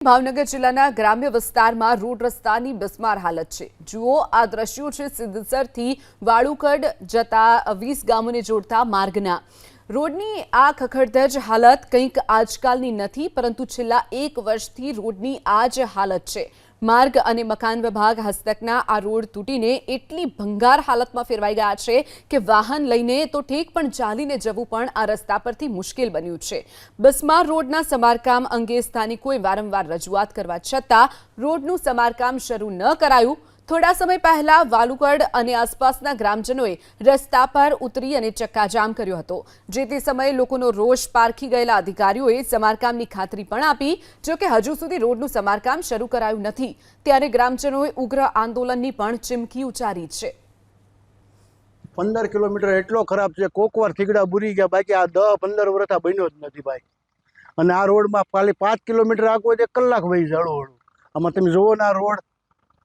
ભાવનગર જિલ્લાના ગ્રામ્ય વિસ્તારમાં રોડ રસ્તાની બિસ્માર હાલત છે। જુઓ આ દ્રશ્યો છે સિદ્ધસરથી વાળુકડ જતા 20 ગામોને જોડતા માર્ગના। રોડની આ ખખડધજ હાલત કંઈક આજકાલની નથી, પરંતુ છેલ્લા 1 વર્ષથી રોડની આ જ હાલત છે। માર્ગ અને મકાન વિભાગ હસ્તકના આ રોડ તૂટીને એટલી ભંગાર હાલતમાં ફેરવાઈ ગયા છે કે વાહન લઈને તો ઠીક, પણ ચાલીને જવું પણ આ રસ્તા પરથી મુશ્કેલ બન્યું છે। બિસ્માર રોડના સમારકામ અંગે સ્થાનિકોએ વારંવાર રજૂઆત કરવા છતાં રોડનું સમારકામ શરૂ ન કરાયું। થોડા સમય પહેલા વાલુકડ અને આસપાસના ગ્રામજનોએ રસ્તા પર ઉતરી અને ચક્કાજામ કર્યો હતો। જે તે સમયે લોકોનો રોષ પારખી ગયેલા અધિકારીઓએ સમારકામની ખાતરી પણ આપી। જો કે હજુ સુધી રોડનું સમારકામ શરૂ કરાયું નથી, ત્યારે ગ્રામજનોએ ઉગ્ર આંદોલનની પણ ચીમકી ઉચ્ચારી છે। 15 કિલોમીટર એટલો ખરાબ છે, કોકવાર થીગડા બુરી ગયા, બાકી આ 10-15 વર્ષ આ બન્યો જ નથી ભાઈ। અને આ રોડમાં ખાલી 5 કિલોમીટર આગળ 1 કલાક વહી જાળો। આમાં તમે જુઓ ના રોડ